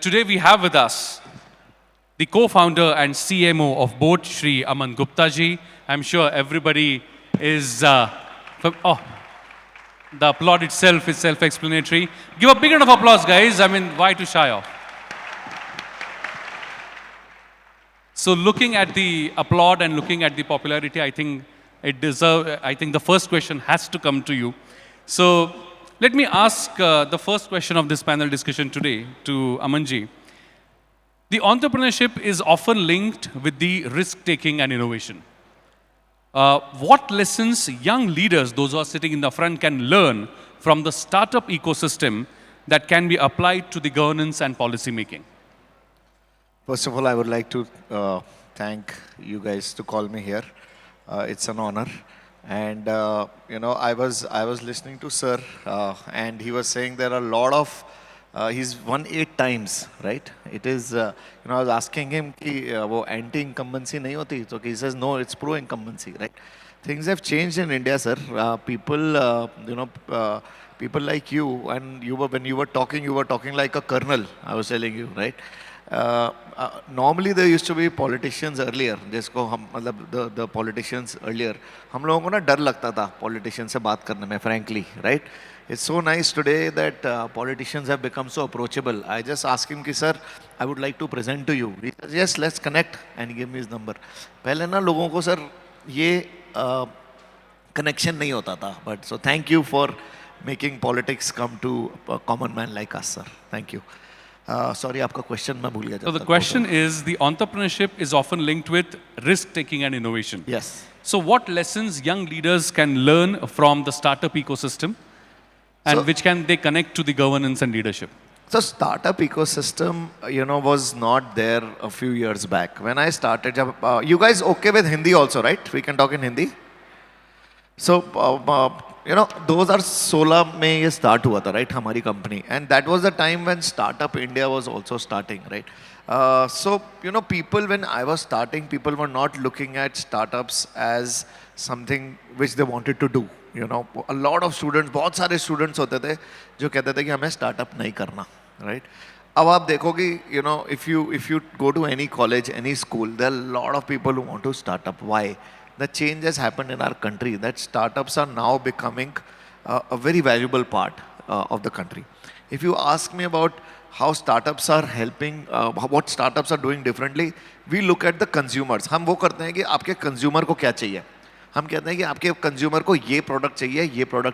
today we have with us the co-founder and CMO of Boat, Shri Aman Gupta ji. I'm sure everybody is, the applaud itself is self-explanatory. Give a big round of applause, guys. I mean, why to shy off? So looking at the applaud and looking at the popularity, I think the first question has to come to you. So let me ask the first question of this panel discussion today to Amanji. The entrepreneurship is often linked with the risk-taking and innovation. What lessons young leaders, those who are sitting in the front, can learn from the startup ecosystem that can be applied to the governance and policy making? First of all, I would like to thank you guys to call me here. It's an honor. And I was listening to Sir, and he was saying there are a lot of. He's won 8 times, right? It is. I was asking him कि वो anti-incumbency नहीं होती, so he says no, it's pro-incumbency, right? Things have changed in India, sir. People like you, and when you were talking like a colonel. I was telling you, right? Normally there used to be politicians earlier, जिसको हम मतलब the politicians earlier, हम लोगों को ना डर लगता था politicians से बात करने में, frankly, right? It's so nice today that politicians have become so approachable. I just asked him कि sir, I would like to present to you. He says yes, let's connect, and he gave me his number. पहले ना लोगों को sir ये connection नहीं होता था, but so thank you for making politics come to a common man like us, sir. Thank you. Sorry, आपका question मैं भूल गया. So the question is, the entrepreneurship is often linked with risk-taking and innovation. Yes. So what lessons young leaders can learn from the startup ecosystem, and which can they connect to the governance and leadership? So startup ecosystem, was not there a few years back. When I started, you guys okay with Hindi also, right? We can talk in Hindi. So, 2016 में ये start हुआ था, right? हमारी company, and that was the time when Startup India was also starting, right? So, people, when I was starting, people were not looking at startups as something which they wanted to do. A lot of students, बहुत सारे students होते थे जो कहते थे कि हमें startup नहीं करना, right? अब आप देखोगे, if you go to any college, any school, there are a lot of people who want to start up. Why? The change has happened in our country that startups are now becoming a very valuable part of the country. If you ask me about how startups are helping, what startups are doing differently, we look at the consumers. हम वो करते हैं कि आपके consumer को क्या चाहिए. हम कहते हैं कि आपके consumer को ये product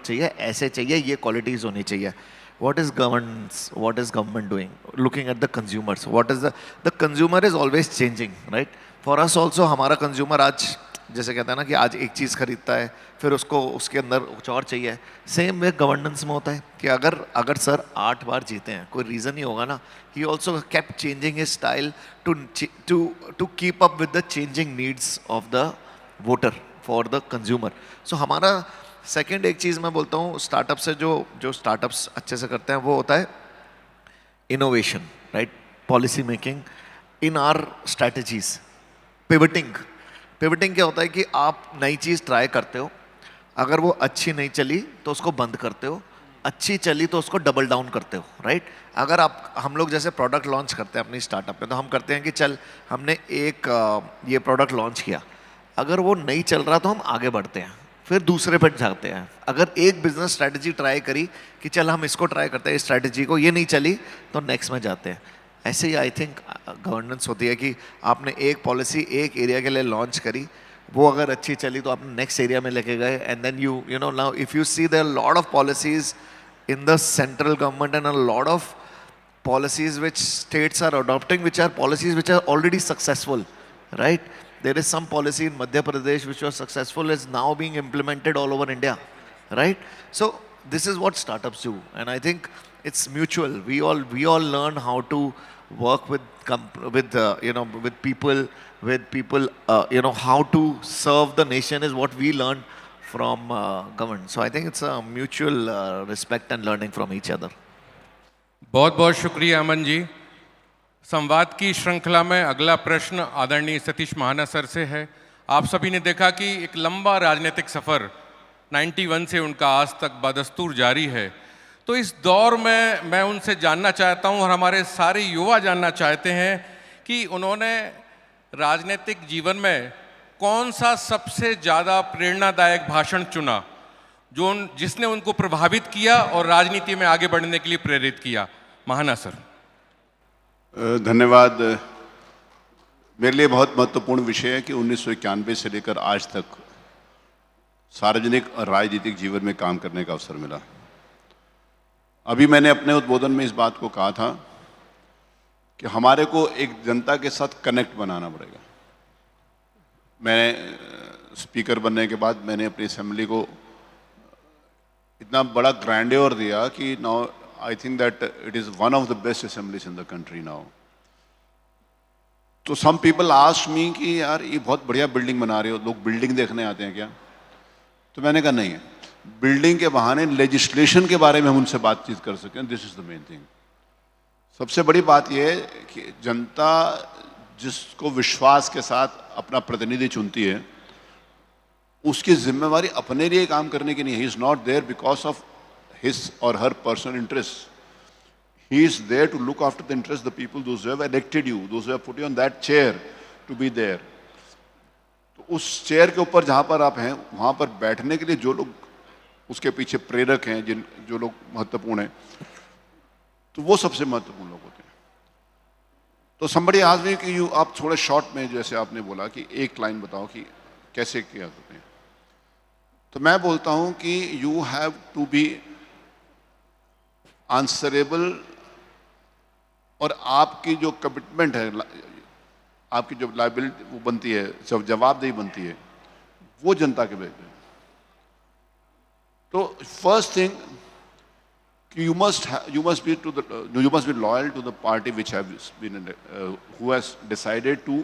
चाहिए, ऐसे चाहिए, ये qualities होनी चाहिए. What is governance? What is government doing? Looking at the consumers. What is the consumer is always changing, right? For us also, हमारा consumer आज जैसे कहते हैं ना कि आज एक चीज़ खरीदता है, फिर उसको उसके अंदर कुछ और चाहिए. सेम वे गवर्नेंस में होता है कि अगर सर 8 बार जीते हैं, कोई रीज़न ही होगा ना. He also kept changing his style to keep up with the changing needs of the voter for the consumer. So हमारा सेकेंड एक चीज़ मैं बोलता हूँ स्टार्टअप से जो स्टार्टअप्स अच्छे से करते हैं वो होता है innovation, right? Policy making in are strategies. Pivoting क्या होता है कि आप नई चीज़ ट्राई करते हो, अगर वो अच्छी नहीं चली तो उसको बंद करते हो, अच्छी चली तो उसको डबल डाउन करते हो, राइट? अगर हम लोग जैसे प्रोडक्ट लॉन्च करते हैं अपनी स्टार्टअप में, तो हम करते हैं कि चल हमने एक ये प्रोडक्ट लॉन्च किया, अगर वो नहीं चल रहा तो हम आगे बढ़ते हैं, फिर दूसरे पर जाते हैं. अगर एक बिजनेस स्ट्रैटेजी ट्राई करी कि चल हम इसको ट्राई करते हैं, इस स्ट्रैटेजी को, ये नहीं चली तो नेक्स्ट में जाते हैं. ऐसे ही आई थिंक गवर्नेंस होती है कि आपने एक पॉलिसी एक एरिया के लिए लॉन्च करी, वो अगर अच्छी चली तो आपने नेक्स्ट एरिया में लेके गए, and then you know now if you see there lot of policies in the central government and a lot of policies which states are adopting, which are policies which are already successful, right? There is some policy in Madhya Pradesh which was successful, is now being implemented all over India, right? So this is what startups do, and I think it's mutual. We all learn how to work with people. How to serve the nation is what we learn from government. So I think it's a mutual respect and learning from each other. बहुत बहुत शुक्रिया अमन जी. संवाद की श्रृंखला में अगला प्रश्न आदरणीय सतीश महाना सर से है. आप सभी ने देखा कि एक लंबा राजनीतिक सफ़र 91 से उनका आज तक बदस्तूर जारी है. तो इस दौर में मैं उनसे जानना चाहता हूं और हमारे सारे युवा जानना चाहते हैं कि उन्होंने राजनीतिक जीवन में कौन सा सबसे ज़्यादा प्रेरणादायक भाषण चुना जिसने उनको प्रभावित किया और राजनीति में आगे बढ़ने के लिए प्रेरित किया। महाना सर। धन्यवाद। मेरे लिए बहुत महत्वपूर्ण विषय है कि 1991 से लेकर आज तक सार्वजनिक और राजनीतिक जीवन में काम करने का अवसर मिला। अभी मैंने अपने उद्बोधन में इस बात को कहा था कि हमारे को एक जनता के साथ कनेक्ट बनाना पड़ेगा। मैं स्पीकर बनने के बाद मैंने अपनी असेंबली को इतना बड़ा ग्रैंड्योर दिया कि now I think that it is one of the best assemblies in the country now. तो सम पीपल आस्क्ड मी कि यार ये बहुत बढ़िया बिल्डिंग बना रहे हो, लोग बिल्डिंग देखने आते हैं क्या? तो मैंने कहा नहीं, बिल्डिंग के बहाने लेजिस्लेशन के बारे में हम उनसे बातचीत कर सकें, this is the main thing. सबसे बड़ी बात यह है कि जनता जिसको विश्वास के साथ अपना प्रतिनिधि चुनती है उसकी जिम्मेवारी अपने लिए काम करने की नहीं है। He is not there because of his और her personal interest. He is there to look after the interest the people those who have elected you, those who have put you on that chair to be there. तो उस chair के ऊपर जहां पर आप हैं वहां पर बैठने के लिए जो लोग उसके पीछे प्रेरक हैं, जो लोग महत्वपूर्ण हैं, तो वो सबसे महत्वपूर्ण लोग होते हैं। तो somebody asked me कि आप थोड़े शॉर्ट में, जैसे आपने बोला कि एक लाइन बताओ कि कैसे किया करते हैं, तो मैं बोलता हूं कि you have to be answerable, और आपकी जो कमिटमेंट है, आपकी जो लाइबिलिटी वो बनती है, जब जवाबदेही बनती है, वो जनता के बेटे। तो first thing you must be loyal to the party which has been who has decided to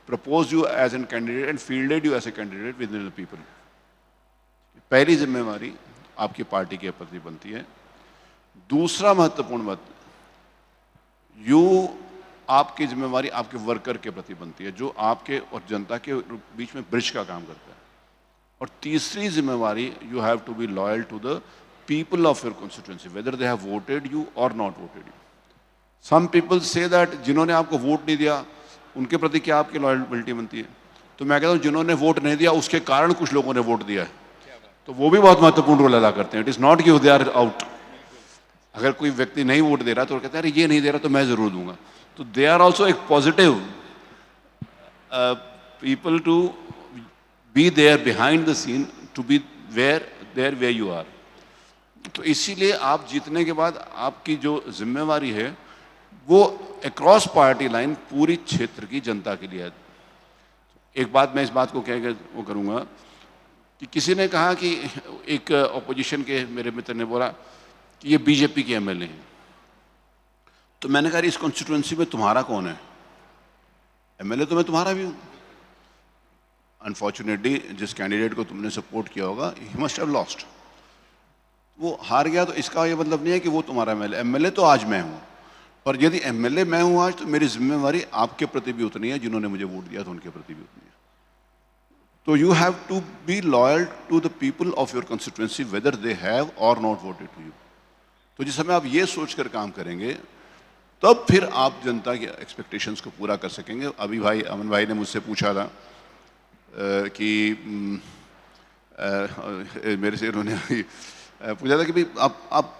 propose you as a candidate and fielded you as a candidate within the people. पहली जिम्मेवारी आपकी पार्टी के प्रति बनती है। दूसरा महत्वपूर्ण बात, आपकी जिम्मेवारी आपके वर्कर के प्रति बनती है, जो आपके और जनता के बीच में ब्रिज का काम करता है। और तीसरी जिम्मेवारी, you have to be loyal to the people of your constituency, whether they have voted you or not voted you. Some people say that जिन्होंने आपको वोट नहीं दिया उनके प्रति क्या आपकी लॉयल्टी बनती है? तो मैं कहता हूँ जिन्होंने वोट नहीं दिया उसके कारण कुछ लोगों ने वोट दिया है, तो वो भी बहुत महत्वपूर्ण रोल अदा करते हैं। इट इज नॉट कि दे आर आउट। अगर कोई व्यक्ति नहीं वोट दे रहा तो कहते हैं अरे ये नहीं दे रहा तो मैं जरूर दूंगा, तो दे आर ऑल्सो एक positive people to be there behind the scene, to be there where you are. तो इसीलिए आप जीतने के बाद आपकी जो जिम्मेवारी है वो अक्रॉस पार्टी लाइन पूरी क्षेत्र की जनता के लिए है। एक बात मैं इस बात को कह के वो करूँगा कि किसी ने कहा कि एक ऑपोजिशन के मेरे मित्र ने बोला कि ये बीजेपी के एमएलए हैं, तो मैंने कहा इस कॉन्स्टिट्यूएंसी में तुम्हारा कौन है? एमएलए तो मैं तुम्हारा भी हूँ। अनफॉर्चुनेटली जिस कैंडिडेट को तुमने सपोर्ट किया होगा, ही मस्ट हैव लॉस्ट, वो हार गया, तो इसका ये मतलब नहीं है कि वो तुम्हारा एमएलए तो आज मैं हूँ, पर यदि एमएलए मैं हूँ आज तो मेरी जिम्मेवारी आपके प्रति भी उतनी है, जिन्होंने मुझे वोट दिया तो उनके प्रति भी उतनी है। तो you have to be loyal to the people of your constituency whether they have or not voted to you. तो जिस समय आप ये सोचकर काम करेंगे तब फिर आप जनता की एक्सपेक्टेशंस को पूरा कर सकेंगे। अभी भाई अमन भाई ने मुझसे पूछा था कि मेरे से उन्होंने पूछा था कि भाई आप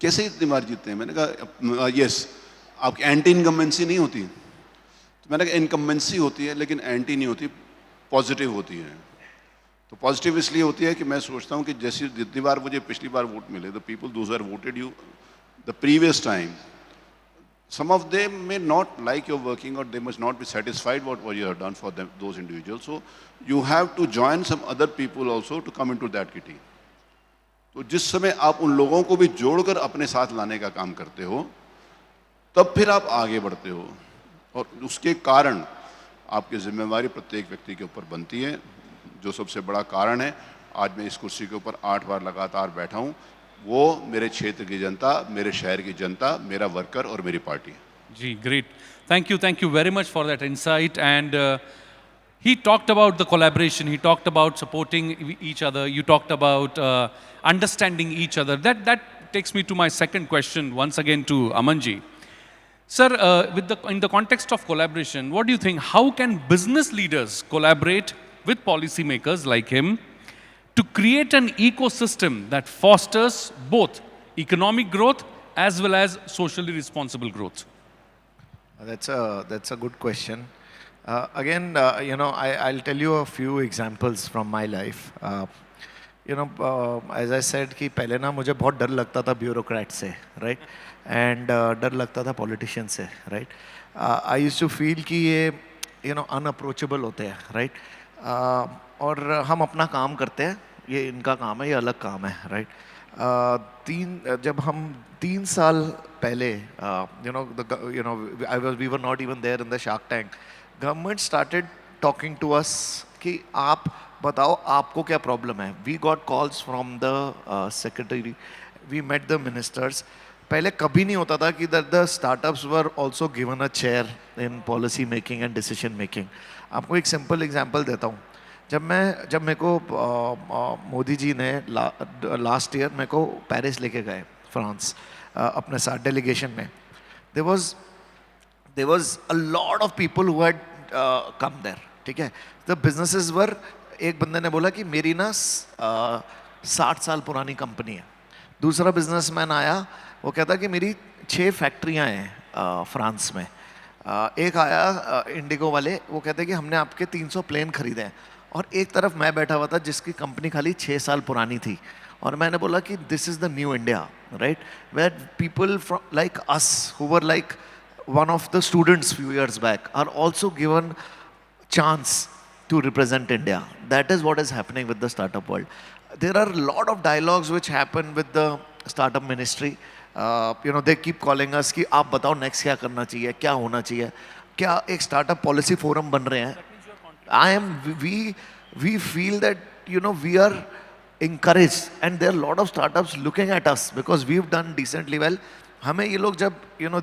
कैसे इतनी बार जीतते हैं? मैंने कहा यस, आपकी एंटी इनकम्बेंसी नहीं होती। तो मैंने कहा इनकम्बेंसी होती है लेकिन एंटी नहीं होती, पॉजिटिव होती है। तो पॉजिटिव इसलिए होती है कि मैं सोचता हूँ कि जैसी जितनी बार मुझे पिछली बार वोट मिले, the people those are voted you the previous time, some of them may not like your working or they must not be satisfied what you have done for them, those individuals. So you have to join some other people also to come into that kitty. तो जिस समय आप उन लोगों को भी जोड़कर अपने साथ लाने का काम करते हो तब फिर आप आगे बढ़ते हो, और उसके कारण आपकी जिम्मेवारी प्रत्येक व्यक्ति के ऊपर बनती है। जो सबसे बड़ा कारण है, आज मैं इस कुर्सी के ऊपर 8 बार लगातार बैठा हूँ, वो मेरे क्षेत्र की जनता, मेरे शहर की जनता, मेरा वर्कर और मेरी पार्टी। जी, great. Thank you very much for that insight. And he talked about the collaboration. He talked about supporting each other. You talked about understanding each other. That takes me to my second question, once again to Amanji. Sir, in the context of collaboration, what do you think? How can business leaders collaborate with policymakers like him to create an ecosystem that fosters both economic growth as well as socially responsible growth? That's a good question. Again, I'll tell you a few examples from my life. As I said कि पहले ना मुझे बहुत डर लगता था bureaucrat से, right? And डर लगता था politician से, right? I used to feel कि ये unapproachable होते हैं, right? और हम अपना काम करते हैं, ये इनका काम है, ये अलग काम है, right? जब हम 3 साल पहले, we were not even there in the Shark Tank. Government started talking to us कि आप बताओ आपको क्या प्रॉब्लम है. We got calls from the secretary. We met the ministers. पहले कभी नहीं होता था कि the startups were also given a chair in policy making and decision making. आपको एक simple example देता हूँ. जब मेरे को मोदी जी ने लास्ट ईयर मेरे को पेरिस लेके गए फ्रांस अपने साथ डेलीगेशन में, there was a lot of people who had come there, ठीक है. The businesses were, एक बंदे ने बोला कि मेरी ना 60 साल पुरानी कंपनी है. दूसरा बिजनेसमैन आया, वो कहता कि मेरी 6 फैक्ट्रियाँ हैं फ्रांस में. एक आया इंडिगो वाले, वो कहते कि हमने आपके 300 प्लेन खरीदे हैं. और एक तरफ मैं बैठा हुआ था जिसकी कंपनी खाली 6 साल पुरानी थी. और मैंने बोला कि this is the new India, right, where people like us who were like one of the students few years back are also given chance to represent India. That is what is happening with the startup world. There are a lot of dialogues which happen with the startup ministry. They keep calling us कि आप बताओ next क्या करना चाहिए, क्या होना चाहिए, क्या एक startup policy forum बन रहे हैं. We feel that we are encouraged, and there are a lot of startups looking at us because we've done decently well. हमें ये लोग जब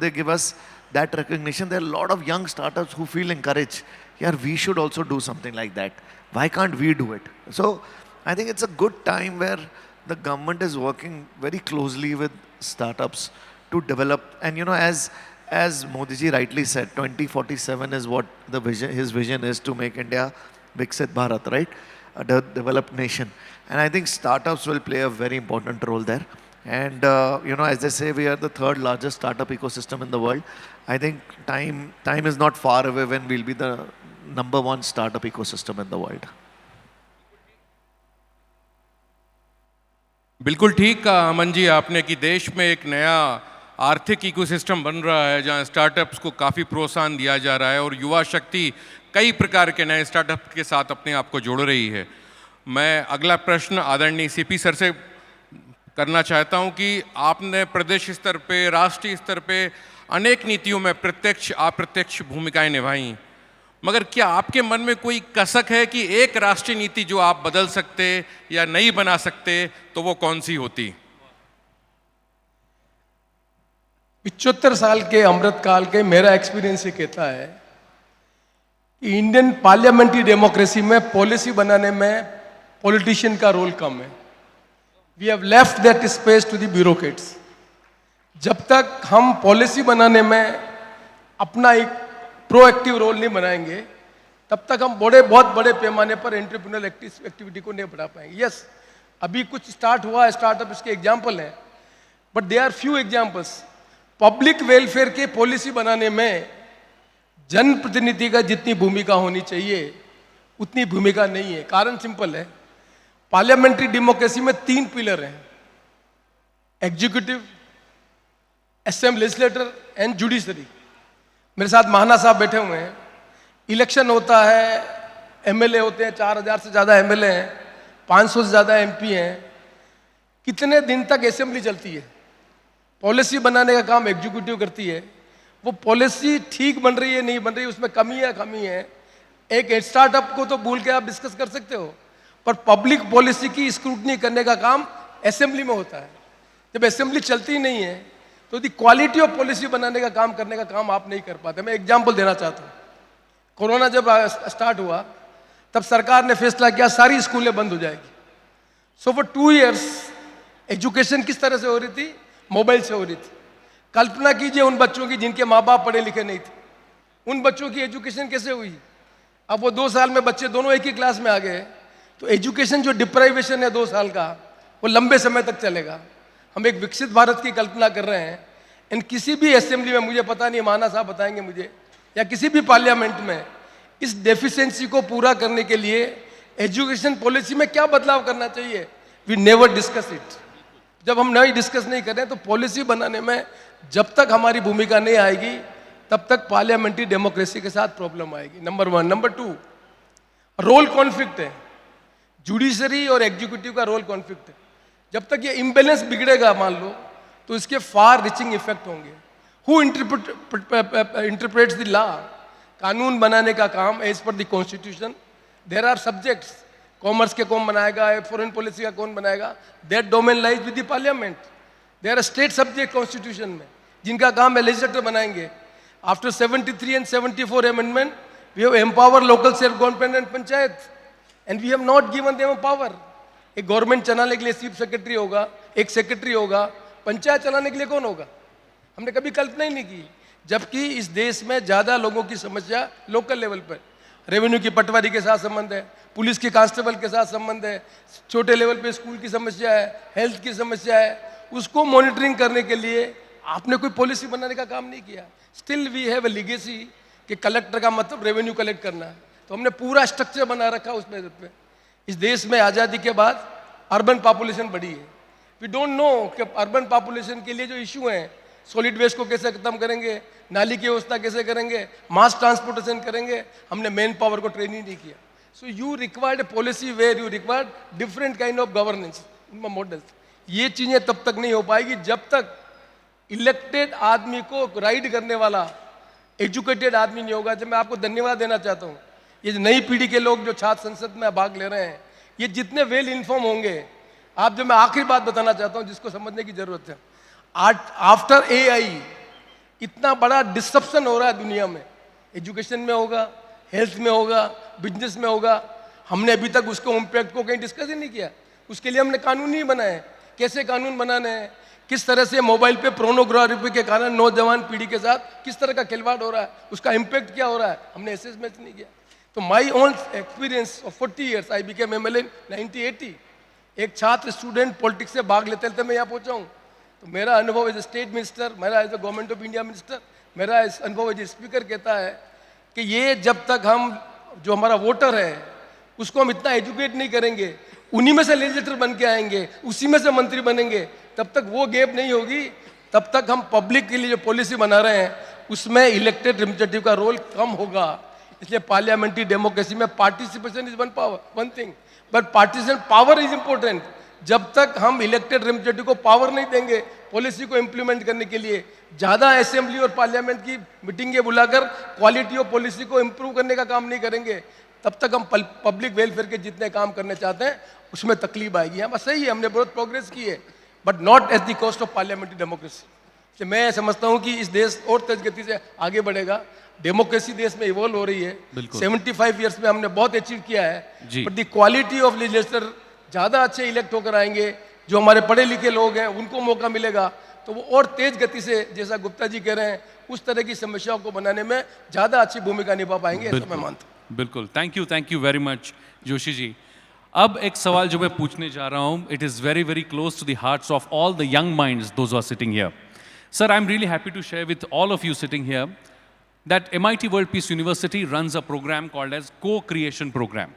they give us that recognition, there are a lot of young startups who feel encouraged. Yeah, we should also do something like that. Why can't we do it? So I think it's a good time where the government is working very closely with startups to develop. And as Modi ji rightly said, 2047 is what his vision is, to make India Viksit Bharat, right? A developed nation. And I think startups will play a very important role there. And as they say, we are the 3rd largest startup ecosystem in the world. I think time is not far away when we'll be the number 1 startup ecosystem in the world. बिल्कुल ठीक कहा अमन जी आपने कि देश में एक नया आर्थिक इकोसिस्टम बन रहा है जहां स्टार्टअप्स को काफ़ी प्रोत्साहन दिया जा रहा है और युवा शक्ति कई प्रकार के नए स्टार्टअप के साथ अपने आप को जोड़ रही है. मैं अगला प्रश्न आदरणीय सीपी सर से करना चाहता हूं कि आपने प्रदेश स्तर पे, राष्ट्रीय स्तर पे अनेक नीतियों में प्रत्यक्ष अप्रत्यक्ष भूमिकाएं निभाई, मगर क्या आपके मन में कोई कसक है कि एक राष्ट्रीय नीति जो आप बदल सकते या नहीं बना सकते, तो वो कौन सी होती? 75 साल के अमृतकाल के मेरा एक्सपीरियंस ये कहता है कि इंडियन पार्लियामेंट्री डेमोक्रेसी में पॉलिसी बनाने में पॉलिटिशियन का रोल कम है. We have left that space to the bureaucrats. जब तक हम पॉलिसी बनाने में अपना एक प्रोएक्टिव रोल नहीं बनाएंगे, तब तक हम बहुत बड़े पैमाने पर एंटरप्रेन्योरल एक्टिविटी को नहीं बढ़ा पाएंगे. यस, अभी कुछ स्टार्ट हुआ है, स्टार्टअप इसके एग्जाम्पल हैं, but they are few examples. Public welfare की पॉलिसी बनाने में जनप्रतिनिधि का जितनी भूमिका होनी चाहिए उतनी भूमिका नहीं है. कारण सिंपल है, पार्लियामेंट्री डेमोक्रेसी में 3 पिलर हैं: executive, assembly, legislator and judiciary. मेरे साथ महाना साहब बैठे हुए हैं. इलेक्शन होता है, एमएलए होते हैं, 4000 से ज़्यादा एमएलए हैं, 500 से ज़्यादा एमपी हैं. कितने दिन तक असेंबली चलती है? पॉलिसी बनाने का काम एग्जीक्यूटिव करती है. वो पॉलिसी ठीक बन रही है नहीं बन रही है, उसमें कमी है. एक स्टार्टअप को तो भूल के आप डिस्कस कर सकते हो, पर पब्लिक पॉलिसी की स्क्रूटनी करने का काम असेंबली में होता है. जब असेंबली चलती ही नहीं है तो दी क्वालिटी ऑफ पॉलिसी बनाने का काम करने का काम आप नहीं कर पाते. मैं एग्जांपल देना चाहता हूँ. कोरोना जब स्टार्ट हुआ तब सरकार ने फैसला किया सारी स्कूलें बंद हो जाएगी. सो फॉर 2 years एजुकेशन किस तरह से हो रही थी? मोबाइल से हो रही थी। कल्पना कीजिए उन बच्चों की जिनके माँ बाप पढ़े लिखे नहीं थे, उन बच्चों की एजुकेशन कैसे हुई? अब वो 2 साल में बच्चे दोनों एक ही क्लास में आ गए, तो एजुकेशन जो डिप्राइवेशन है 2 साल का, वो लंबे समय तक चलेगा। हम एक विकसित भारत की कल्पना कर रहे हैं, इन किसी भी असेंबली में, मुझे पता नहीं माना साहब बताएंगे मुझे, या किसी भी पार्लियामेंट में इस डेफिशिएंसी को पूरा करने के लिए एजुकेशन पॉलिसी में क्या बदलाव करना चाहिए? We never discuss it. जब हम नहीं डिस्कस नहीं करें तो पॉलिसी बनाने में जब तक हमारी भूमिका नहीं आएगी तब तक पार्लियामेंट्री डेमोक्रेसी के साथ प्रॉब्लम आएगी। नंबर 1। नंबर 2, रोल कॉन्फ्लिक्ट है, जुडिशरी और एग्जीक्यूटिव का रोल कॉन्फ्लिक्ट है। जब तक ये इम्बेलेंस बिगड़ेगा मान लो, तो इसके फार रीचिंग इफेक्ट होंगे। Who interprets the law? कानून बनाने का काम as per the constitution, there are subjects, commerce के कौन बनाएगा, फॉरेन पॉलिसी का कौन बनाएगा, that domain lies with the parliament. There are state subject constitution में जिनका काम है लेजिस्लेटर बनाएंगे। After 73 and 74 amendment, we have empowered local self-government and panchayat, and we have not given them a power. एक government चलाने के लिए chief secretary होगा, एक सेक्रेटरी होगा, पंचायत चलाने के लिए कौन होगा? हमने कभी कल्पना ही नहीं की। जबकि इस देश में ज़्यादा लोगों की समस्या लोकल लेवल पर, रेवेन्यू की पटवारी के साथ संबंध है, पुलिस के कांस्टेबल के साथ संबंध है, छोटे लेवल पे स्कूल की समस्या है, हेल्थ की समस्या है, उसको मॉनिटरिंग करने के लिए आपने कोई पॉलिसी बनाने का काम नहीं किया। Still we have a legacy कि कलेक्टर का मतलब रेवेन्यू कलेक्ट करना है, तो हमने पूरा स्ट्रक्चर बना रखा उसमें पे। इस देश में आज़ादी के बाद अर्बन पॉपुलेशन बढ़ी है। वी डोंट नो कि अर्बन पॉपुलेशन के लिए जो इशू हैं, सॉलिड वेस्ट को कैसे खत्म करेंगे, नाली की व्यवस्था कैसे करेंगे, मास ट्रांसपोर्टेशन करेंगे, हमने मैन पावर को ट्रेन ही नहीं किया। So you required a policy where you required different kind of governance models. ये चीज़ें तब तक नहीं हो पाएगी जब तक इलेक्टेड आदमी को राइड करने वाला एजुकेटेड आदमी नहीं होगा। जब मैं आपको धन्यवाद देना चाहता हूँ, ये जो नई पीढ़ी के लोग जो छात्र संसद में भाग ले रहे हैं, ये जितने वेल इन्फॉर्म होंगे, आप जो मैं आखिरी बात बताना चाहता हूँ जिसको समझने की जरूरत है, आफ्टर एआई इतना बड़ा डिस्रप्शन हो रहा है दुनिया में, एजुकेशन में होगा, हेल्थ में होगा, बिजनेस में होगा, हमने अभी तक उसको इम्पैक्ट को कहीं डिस्कस ही नहीं किया। उसके लिए हमने कानून नहीं बनाए। कैसे कानून बनाने हैं, किस तरह से मोबाइल पे प्रोनोग्राफी के कारण नौजवान पीढ़ी के साथ किस तरह का खिलवाड़ हो रहा है, उसका इम्पैक्ट क्या हो रहा है, हमने असेसमेंट नहीं किया। तो my own experience of 40 years, I became MLA 1980। एक छात्र स्टूडेंट पॉलिटिक्स से भाग लेते लेते मैं यहाँ पहुँचा हूँ। तो मेरा अनुभव एज ए स्टेट मिनिस्टर, मेरा as a government of India minister, मेरा अनुभव एज ए स्पीकर कहता है कि ये जब तक हम जो हमारा वोटर है उसको हम इतना एजुकेट नहीं करेंगे, उन्हीं में से लेजिस्लेटर बन के आएंगे, उसी में से मंत्री बनेंगे, तब तक वो गैप नहीं होगी। तब तक हम पब्लिक के लिए जो पॉलिसी बना रहे हैं उसमें इलेक्टेड रिप्रेजेंटेटिव का रोल कम होगा। इसलिए पार्लियामेंट्री डेमोक्रेसी में participation is one thing, but participation power is important. जब तक हम इलेक्टेड रिप्रेजेंटेटिव को पावर नहीं देंगे पॉलिसी को इंप्लीमेंट करने के लिए, ज़्यादा असेंबली और पार्लियामेंट की मीटिंगें बुलाकर क्वालिटी ऑफ पॉलिसी को इंप्रूव करने का काम नहीं करेंगे, तब तक हम पब्लिक वेलफेयर के जितने काम करने चाहते हैं उसमें तकलीफ आएगी। हाँ बस सही है, हमने बहुत प्रोग्रेस की है, but not at the cost of parliamentary democracy. मैं समझता हूँ कि इस देश और तेज गति से आगे बढ़ेगा। डेमोक्रेसी देश में इवॉल्व हो रही है। 75 ईयर्स में हमने बहुत अचीव किया है, but the quality of legislator ज़्यादा अच्छे इलेक्ट होकर आएंगे। जो हमारे पढ़े लिखे लोग हैं उनको मौका मिलेगा तो वो और तेज गति से, जैसा गुप्ता जी कह रहे हैं, उस तरह की समस्याओं को बनाने में ज़्यादा अच्छी भूमिका निभा पाएंगे, ऐसा मैं मानता हूँ। बिल्कुल, thank you very much Joshi ji. अब एक सवाल जो मैं पूछने जा रहा हूँ, it is very very close to the hearts of all the young minds those are sitting here. Sir, I am really happy to share with all of you sitting here that MIT World Peace University runs a program called as Co-Creation Program.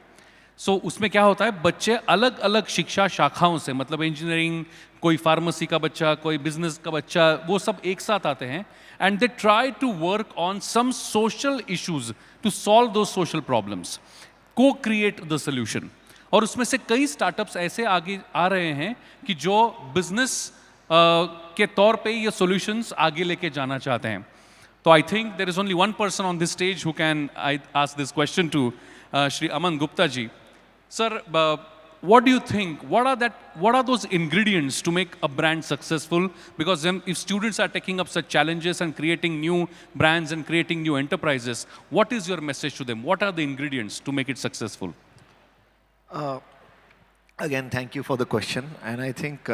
So उसमें क्या होता है, बच्चे अलग अलग शिक्षा शाखाओं से, मतलब इंजीनियरिंग, कोई फार्मेसी का बच्चा, कोई बिजनेस का बच्चा, वो सब एक साथ आते हैं and they try to work on some social issues to solve those social problems, co-create the solution. और उसमें से कई स्टार्टअप्स ऐसे आगे आ रहे हैं कि जो बिजनेस के तौर पे ये सॉल्यूशंस आगे लेके जाना चाहते हैं। So I think there is only one person on this stage who can ask this question to Shri Aman Gupta ji. Sir, what do you think? What are those ingredients to make a brand successful? Because if students are taking up such challenges and creating new brands and creating new enterprises, what is your message to them? What are the ingredients to make it successful? Again, thank you for the question. And I think,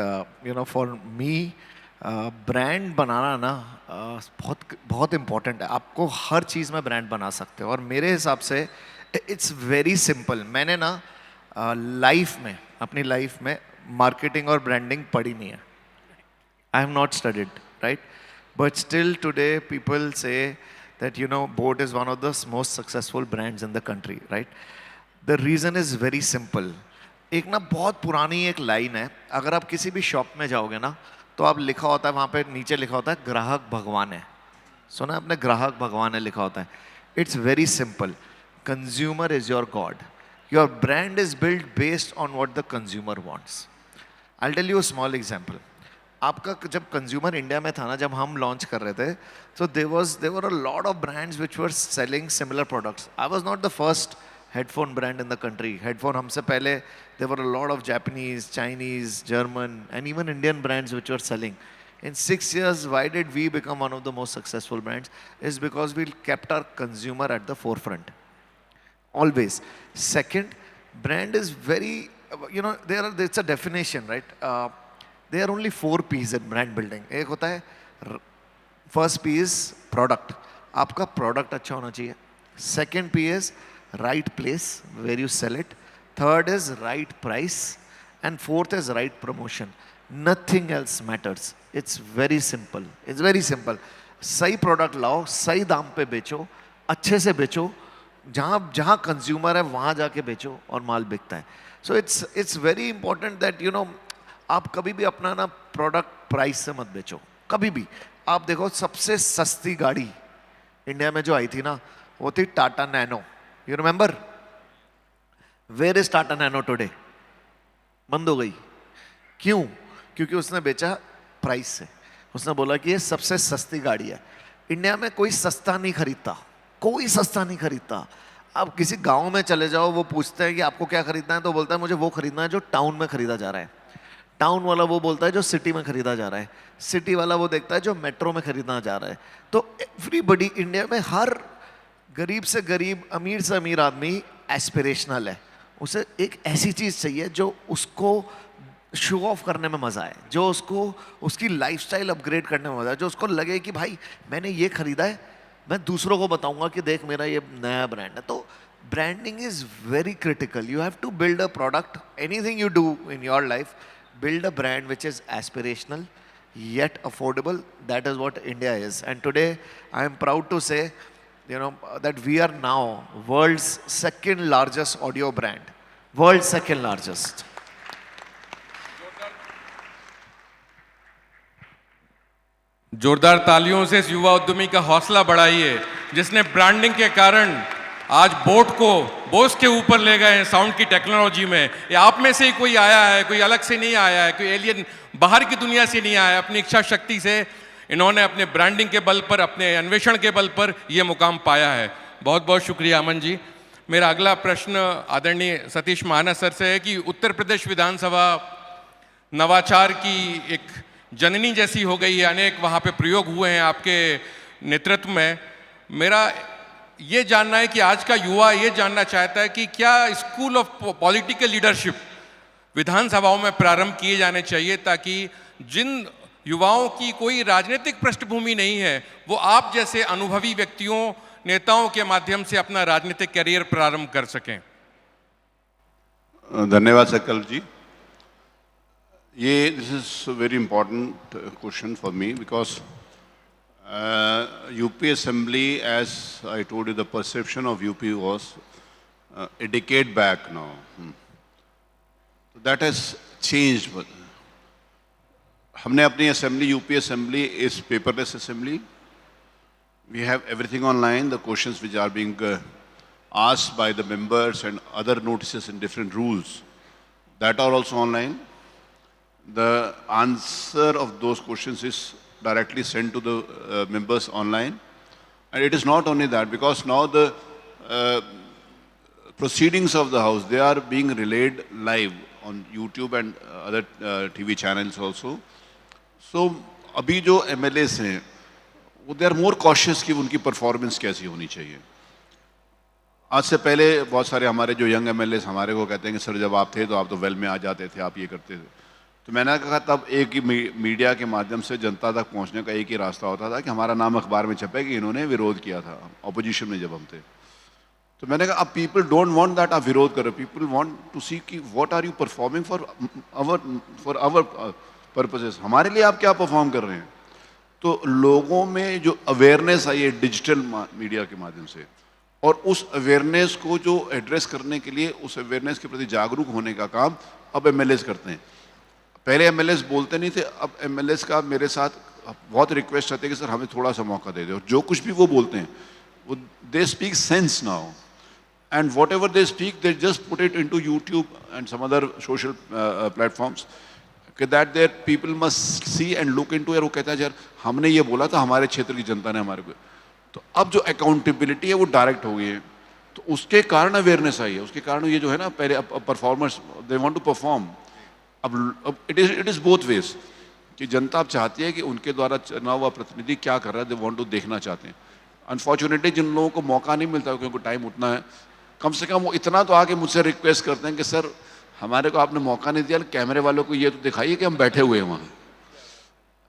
for me, brand बनाना ना बहुत बहुत important है. आपको हर चीज़ में brand बना सकते हो और मेरे हिसाब से इट्स वेरी सिंपल. मैंने ना लाइफ में, अपनी लाइफ में मार्केटिंग और ब्रांडिंग पढ़ी नहीं है. I have not studied, right? But still today people say that, Boat is one of the most successful brands in the country, right? The reason is very simple. एक ना बहुत पुरानी एक लाइन है. अगर आप किसी भी शॉप में जाओगे ना, तो आप लिखा होता है वहाँ पे, नीचे लिखा होता है ग्राहक भगवान है. सुना आपने, ग्राहक भगवान है लिखा होता है. It's very simple. Consumer is your god. Your brand is build based on what the consumer wants. I tell you a small example. आपका जब कंज्यूमर इंडिया में था ना, जब हम लॉन्च कर रहे थे, तो there were a lot of brands which were selling similar products. I was not the first headphone brand in the country. Headphone हमसे पहले there were a lot of Japanese, Chinese, German and even Indian brands which were selling. In 6 years, why did we become one of the most successful brands? Is because we kept our consumer at the forefront. Always. Second, brand is very, it's a definition, right? There are only 4 P's in brand building. एक होता है, first P is product. आपका product अच्छा होना चाहिए. Second P is right place where you sell it. Third is right price. And fourth is right promotion. Nothing else matters. It's very simple. It's very simple. सही product लाओ, सही दाम पे बेचो, अच्छे से बेचो, जहाँ जहाँ कंज्यूमर है वहाँ जाके बेचो और माल बिकता है. So it's very important that आप कभी भी अपना ना प्रोडक्ट प्राइस से मत बेचो. कभी भी. आप देखो, सबसे सस्ती गाड़ी इंडिया में जो आई थी ना, वो थी Tata Nano. You remember? Where is Tata Nano today? बंद हो गई. क्यों? क्योंकि उसने बेचा प्राइस से. उसने बोला कि ये सबसे सस्ती गाड़ी है. इंडिया में कोई सस्ता नहीं खरीदता, कोई सस्ता नहीं खरीदता. आप किसी गांव में चले जाओ, वो पूछते हैं कि आपको क्या खरीदना है, तो बोलता है मुझे वो खरीदना है जो टाउन में खरीदा जा रहा है. टाउन वाला वो बोलता है जो सिटी में खरीदा जा रहा है. सिटी वाला वो देखता है जो मेट्रो में खरीदना जा रहा है. तो एवरीबडी इंडिया में, हर गरीब से गरीब, अमीर से अमीर आदमी एस्पिरेशनल है. उसे एक ऐसी चीज़ चाहिए जो उसको शो ऑफ करने में मज़ा आए, जो उसको उसकी लाइफस्टाइल अपग्रेड करने में मज़ा आए, जो उसको लगे कि भाई मैंने ये खरीदा है, मैं दूसरों को बताऊंगा कि देख मेरा ये नया ब्रांड है. तो branding is very critical. You have to build a product. Anything you do in your life, build a brand which is aspirational yet affordable. That is what India is. And today I am proud to say, that we are now world's second largest audio brand. World's second largest. जोरदार तालियों से इस युवा उद्यमी का हौसला बढ़ाइए, जिसने ब्रांडिंग के कारण आज बोट को बोस के ऊपर ले गए हैं साउंड की टेक्नोलॉजी में. ये आप में से ही कोई आया है, कोई अलग से नहीं आया है, कोई एलियन बाहर की दुनिया से नहीं आया है. अपनी इच्छा शक्ति से इन्होंने अपने ब्रांडिंग के बल पर, अपने अन्वेषण के बल पर ये मुकाम पाया है. बहुत बहुत शुक्रिया अमन जी. मेरा अगला प्रश्न आदरणीय सतीश महाना सर से है कि उत्तर प्रदेश विधानसभा नवाचार की एक जननी जैसी हो गई है. अनेक वहाँ पे प्रयोग हुए हैं आपके नेतृत्व में. मेरा ये जानना है कि आज का युवा ये जानना चाहता है कि क्या स्कूल ऑफ पॉलिटिकल लीडरशिप विधानसभाओं में प्रारंभ किए जाने चाहिए, ताकि जिन युवाओं की कोई राजनीतिक पृष्ठभूमि नहीं है, वो आप जैसे अनुभवी व्यक्तियों, नेताओं के माध्यम से अपना राजनीतिक करियर प्रारंभ कर सकें. धन्यवाद Sakal ji. This is very important question for me because UP Assembly, as I told you, the perception of UP was a decade back now. So that has changed. हमने अपनी assembly, UP Assembly is paperless assembly. We have everything online. The questions which are being asked by the members and other notices and different rules, that are also online. The answer of those questions is directly sent to the members online. And it is not only that, because now the proceedings of the House, they are being relayed live on YouTube and other TV channels also. So, अभी जो MLAs हैं, they are more cautious कि उनकी performance कैसी होनी चाहिए. आज से पहले बहुत सारे हमारे जो यंग एमएलए हमारे को कहते हैं कि सर जब आप थे तो आप तो वेल में आ जाते थे, आप ये करते थे। तो मैंने कहा तब एक ही मीडिया के माध्यम से जनता तक पहुंचने का एक ही रास्ता होता था कि हमारा नाम अखबार में छपे कि इन्होंने विरोध किया था अपोजिशन में जब हम थे। तो मैंने कहा अब पीपल डोंट वांट दैट आप विरोध करो, पीपल वांट टू सी कि what are you performing for our purposes, हमारे लिए आप क्या परफॉर्म कर रहे हैं। तो लोगों में जो अवेयरनेस आई है डिजिटल मीडिया के माध्यम से, और उस अवेयरनेस को जो एड्रेस करने के लिए उस अवेयरनेस के प्रति जागरूक होने का काम अब एमएलएस करते हैं। पहले एमएलएस बोलते नहीं थे, अब एमएलएस का मेरे साथ बहुत रिक्वेस्ट आती है कि सर हमें थोड़ा सा मौका दे दे, और जो कुछ भी वो बोलते हैं वो they speak sense now, and whatever they speak they just put it into YouTube and some other social platforms that their people must see and look into। यार वो कहता है यार हमने ये बोला था, हमारे क्षेत्र की जनता ने हमारे को, तो अब जो अकाउंटेबिलिटी है वो डायरेक्ट हो गई है, तो उसके कारण अवेयरनेस आई है, उसके कारण ये जो है ना पहले performers they want to perform, अब इट इज बोथ वेज कि जनता अब चाहती है कि उनके द्वारा चुना हुआ प्रतिनिधि क्या कर रहा है, दे वांट टू देखना चाहते हैं। अनफॉर्चुनेटली जिन लोगों को मौका नहीं मिलता क्योंकि टाइम उतना है, कम से कम वो इतना तो आके मुझसे रिक्वेस्ट करते हैं कि सर हमारे को आपने मौका नहीं दिया, कैमरे वालों को ये तो दिखाइए कि हम बैठे हुए हैं वहाँ,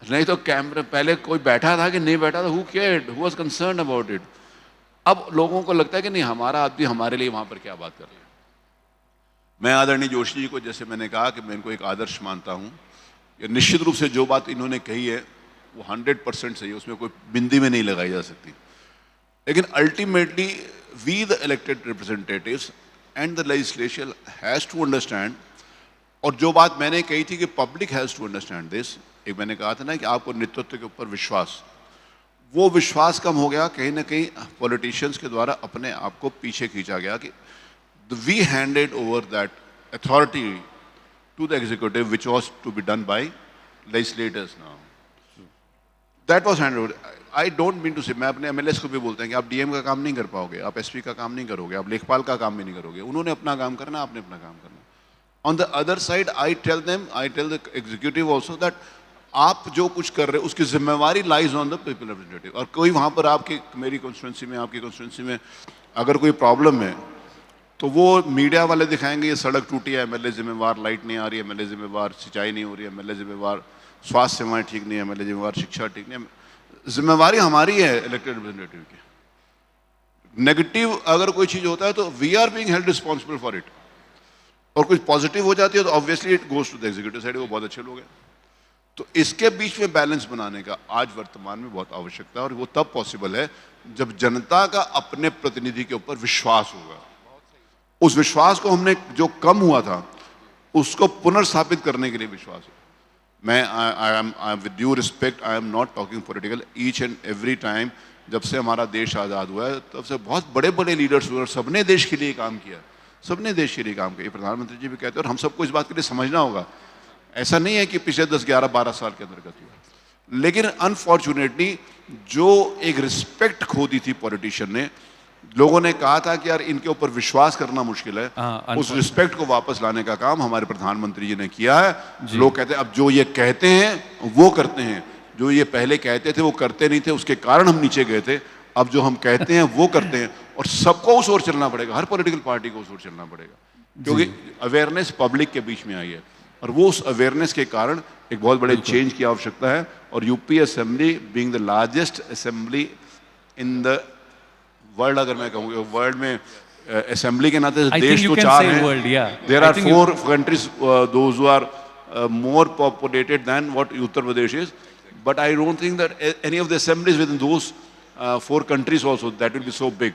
नहीं तो कैमरे पहले कोई बैठा था कि नहीं बैठा था, who cared, who was concerned about it. अब लोगों को लगता है कि नहीं हमारा आदमी हमारे लिए वहाँ पर क्या बात कर रहे हैं। मैं आदरणीय जोशी जी को जैसे मैंने कहा कि मैं इनको एक आदर्श मानता हूँ, ये निश्चित रूप से जो बात इन्होंने कही है वो 100% सही है, उसमें कोई बिंदी में नहीं लगाई जा सकती, लेकिन ultimately we the elected representatives and the legislature has to understand, और जो बात मैंने कही थी कि public has to understand this, एक मैंने कहा था ना कि आपको नेतृत्व के ऊपर विश्वास, वो विश्वास कम हो गया कहीं ना कहीं पॉलिटिशियंस के द्वारा अपने आप को पीछे खींचा गया कि we handed over that authority to the executive which was to be done by legislators now, that was handed over। I don't mean to say, मैं अपने एमएलएस को भी बोलते हैं कि आप डीएम का काम नहीं कर पाओगे, आप एसपी का काम नहीं करोगे, आप लेखपाल का काम भी नहीं करोगे, उन्होंने अपना काम करना, आपने अपना काम करना। On the other side I tell the executive also that आप जो कुछ कर रहे हो उसकी जिम्मेवारी lies on the people representative, और कोई वहाँ पर आपकी मेरी कॉन्स्टिट्यूंसी में आपकी कॉन्स्टिट्यूंसी में अगर कोई प्रॉब्लम है तो वो मीडिया वाले दिखाएंगे ये सड़क टूटी है, एमएलए जिम्मेवार, लाइट नहीं आ रही है, एमएलए जिम्मेवार, सिंचाई नहीं हो रही है, एमएलए जिम्मेवार, स्वास्थ्य सेवाएं ठीक नहीं है, एमएलए जिम्मेवार, शिक्षा ठीक नहीं है। जिम्मेवारी हमारी है इलेक्टेड रिप्रेजेंटेटिव की। नेगेटिव अगर कोई चीज होता है तो we are being held responsible for it, और कुछ पॉजिटिव हो जाती है तो obviously it goes to the executive side, वो बहुत अच्छे लोग हैं। तो इसके बीच में बैलेंस बनाने का आज वर्तमान में बहुत आवश्यकता है, और वो तब पॉसिबल है जब जनता का अपने प्रतिनिधि के ऊपर विश्वास होगा। उस विश्वास को हमने जो कम हुआ था उसको पुनर्स्थापित करने के लिए विश्वास है। मैं I am with due respect, I am not talking political, each and every time जब से हमारा देश आज़ाद हुआ है तब से बहुत बड़े बड़े लीडर्स हुए और सबने देश के लिए काम किया, सबने देश के लिए काम किया। प्रधानमंत्री जी भी कहते हैं और हम सबको इस बात के लिए समझना होगा, ऐसा नहीं है कि पिछले 10, 11, 12 साल के अंतर्गत हुआ, लेकिन अनफॉर्चुनेटली जो एक रिस्पेक्ट खो दी थी पॉलिटिशियन ने, लोगों ने कहा था कि यार इनके ऊपर विश्वास करना मुश्किल है, उस रिस्पेक्ट को वापस लाने का काम हमारे प्रधानमंत्री जी ने किया है। लोग कहते हैं अब जो ये कहते हैं वो करते हैं, जो ये पहले कहते थे वो करते नहीं थे, उसके कारण हम नीचे गए थे, अब जो हम कहते हैं वो करते हैं, और सबको उस ओर चलना पड़ेगा, हर पॉलिटिकल पार्टी को उस ओर चलना पड़ेगा, क्योंकि अवेयरनेस पब्लिक के बीच में आई है, और वो उस अवेयरनेस के कारण एक बहुत बड़े चेंज की आवश्यकता है। और UP assembly being the largest assembly in the world, अगर मैं कहूँगा वर्ल्ड में असेंबली के नाते देश तो 4 हैं, there are 4 countries those who are more populated than what Uttar Pradesh is, but I don't think that any of the assemblies within those 4 countries also that will be so big.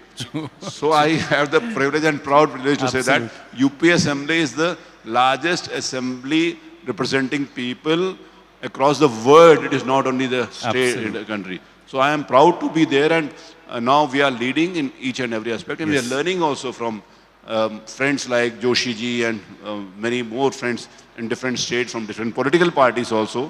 So I have the privilege and proud privilege to say that UP Assembly is the largest assembly representing people across the world. It is not only the state in the country. So I am proud to be there, and now we are leading in each and every aspect, and we are learning also from friends like Joshi ji and many more friends in different states from different political parties also.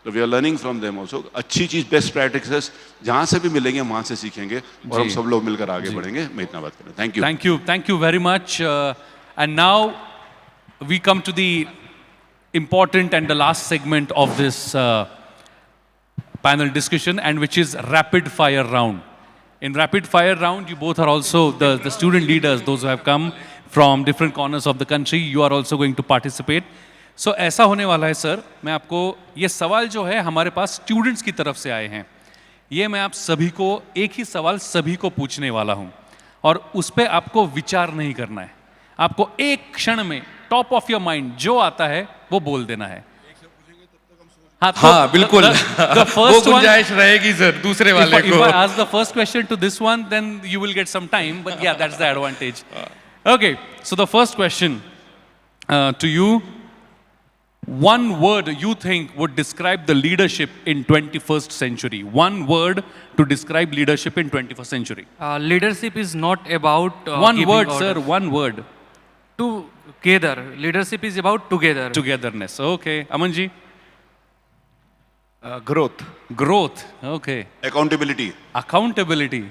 So we are learning from them also. अच्छी चीज best practices जहाँ से भी मिलेंगे हम वहाँ से सीखेंगे और हम सब लोग मिलकर आगे बढ़ेंगे। मैं इतना बात करूँ। Thank you. Thank you very much. And now we come to the important and the last segment of this panel discussion, and which is rapid fire round. In rapid fire round, you both are also the student leaders, those who have come from different corners of the country. You are also going to participate. So ऐसा होने वाला है sir, मैं आपको ये सवाल जो है हमारे पास स्टूडेंट्स की तरफ से आए हैं, ये मैं आप सभी को एक ही सवाल सभी को पूछने वाला हूँ और उस पर आपको विचार नहीं करना है, आपको एक क्षण में टॉप ऑफ योर माइंड जो आता है वो बोल देना है। हाँ बिल्कुल, the वो first one, गुंजाइश रहेगी सर दूसरे वाले if को। I ask the first question to this one, then you will get some time, but yeah, that's the advantage. Okay, so the first question to you, one word you think would describe the leadership in 21st century. One word to describe leadership in 21st century. Leadership is not about One giving word, orders. sir, one word. Together. Leadership is about together. Togetherness. Okay. Amanji? Growth. Growth. Okay. Accountability. Accountability.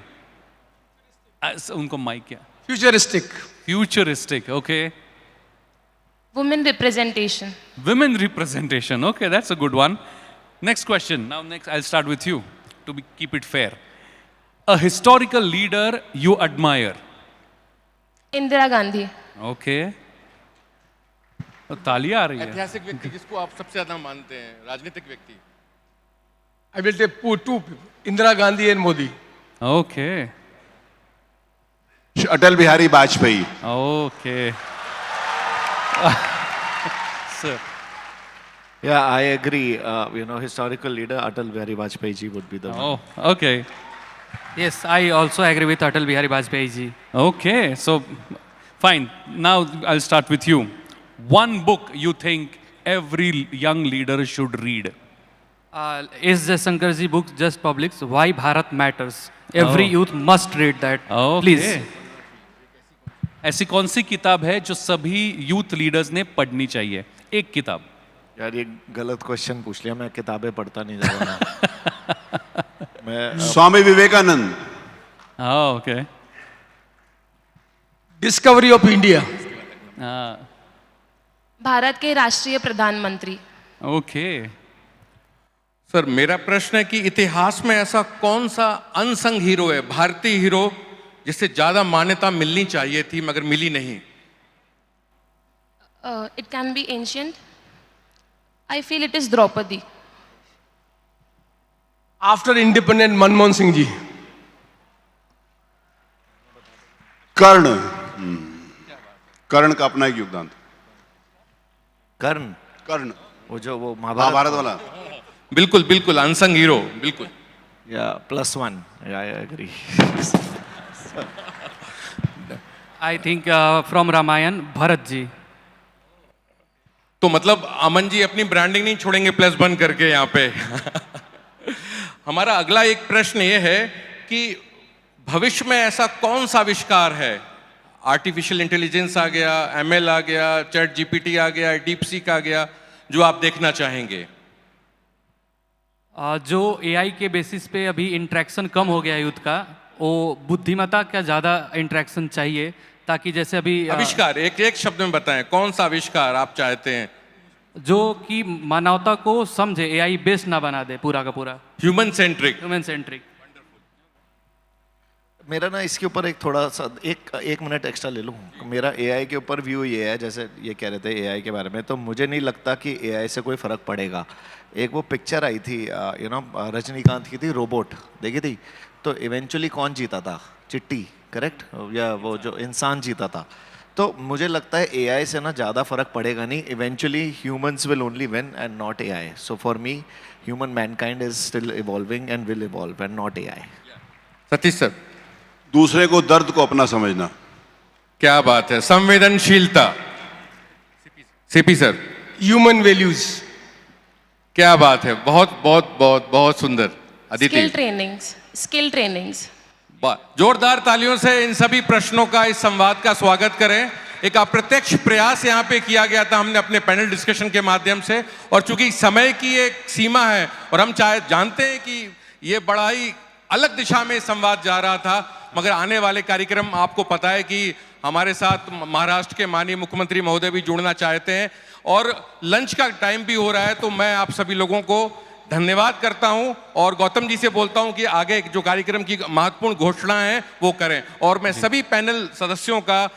उनको mic क्या? Futuristic. Futuristic. Okay. Women representation. Women representation. Okay, that's a good one. Next question. Now, I'll start with you to keep it fair. A historical leader you admire. Indira Gandhi. Okay. तो तालियां आ रही है. ऐतिहासिक व्यक्ति जिसको आप सबसे ज्यादा मानते हैं, राजनीतिक व्यक्ति। I will take two people, Indira Gandhi and Modi. Okay. Atal Bihari Vajpayee. Okay. Sir. Yeah, I agree. Historical leader Atal Bihari Vajpayee ji would be the one. Oh, okay. Yes, I also agree with Atal Bihari Vajpayee ji. Okay, so fine. Now I'll start with you. One book you think every young leader should read. S. Jaishankar ji book just published, Why Bharat Matters. Every Oh. youth must read that. Okay. Please. ऐसी कौन सी किताब है जो सभी youth leaders ने पढ़नी चाहिए? एक किताब. यार ये गलत क्वेश्चन पूछ लिया, मैं किताबें पढ़ता नहीं जा रहा मैं Swami Vivekananda. Oh, okay. Discovery of India. Bharat के राष्ट्रीय प्रधानमंत्री। Okay. सर मेरा प्रश्न है कि इतिहास में ऐसा कौन सा अनसंग हीरो है, भारतीय हीरो, जिससे ज्यादा मान्यता मिलनी चाहिए थी मगर मिली नहीं? It can be ancient. I feel it is Draupadi. After independent Manmohan Singh ji. कर्ण। कर्ण का अपना एक योगदान था। कर्ण कर्ण वो महाभारत वाला। बिल्कुल बिल्कुल अनसंग हीरो, बिल्कुल। या +1. I agree. I think from Ramayan, Bharat ji. तो मतलब अमन जी अपनी ब्रांडिंग नहीं छोड़ेंगे +1 करके यहाँ पे। हमारा अगला एक प्रश्न ये है कि भविष्य में ऐसा कौन सा आविष्कार है, आर्टिफिशियल इंटेलिजेंस आ गया, ML आ गया, चैट GPT आ गया, डीपसीक आ गया, जो आप देखना चाहेंगे? जो AI के बेसिस पे अभी इंटरेक्शन कम हो गया यूथ का, वो बुद्धिमत्ता का ज़्यादा इंटरेक्शन चाहिए, ताकि जैसे अभी आविष्कार एक शब्द में बताएं, कौन सा आविष्कार आप चाहते हैं जो कि मानवता को समझे, AI बेस्ड ना बना दे पूरा का पूरा, ह्यूमन सेंट्रिक? Human centric. मेरा ना इसके ऊपर एक थोड़ा सा एक मिनट एक्स्ट्रा ले लूँ। मेरा AI के ऊपर व्यू ये है, जैसे ये कह रहे थे AI के बारे में, तो मुझे नहीं लगता कि AI से कोई फ़र्क पड़ेगा। एक वो पिक्चर आई थी रजनीकांत की थी, रोबोट, देखी थी? तो इवेंचुअली कौन जीता था? चिट्टी, करेक्ट? या वो जो इंसान जीता था। तो मुझे लगता है AI से ना ज़्यादा फ़र्क पड़ेगा नहीं। Eventually humans will only win and not AI. So for me human Mankind is still evolving and will evolve and not AI. Satish sir? दूसरे को दर्द को अपना समझना। क्या बात है, संवेदनशीलता। CP sir? Human values. क्या बात है, बहुत बहुत बहुत बहुत सुंदर। अदिति? Skill trainings. जोरदार तालियों से इन सभी प्रश्नों का, इस संवाद का स्वागत करें। एक अप्रत्यक्ष प्रयास यहाँ पे किया गया था हमने अपने पैनल डिस्कशन के माध्यम से, और चूंकि समय की एक सीमा है और हम जानते हैं कि ये बड़ा ही अलग दिशा में संवाद जा रहा था, मगर आने वाले कार्यक्रम आपको पता है कि हमारे साथ महाराष्ट्र के माननीय मुख्यमंत्री महोदय भी जुड़ना चाहते हैं और लंच का टाइम भी हो रहा है। तो मैं आप सभी लोगों को धन्यवाद करता हूं और गौतम जी से बोलता हूं कि आगे जो कार्यक्रम की महत्वपूर्ण घोषणा है वो करें। और मैं सभी पैनल सदस्यों का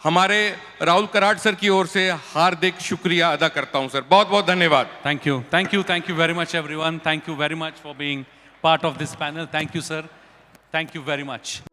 हमारे राहुल कराड सर की ओर से हार्दिक शुक्रिया अदा करता हूं सर। बहुत बहुत धन्यवाद। Thank you very much everyone. Thank you very much for being part of this panel. Thank you sir. Thank you very much.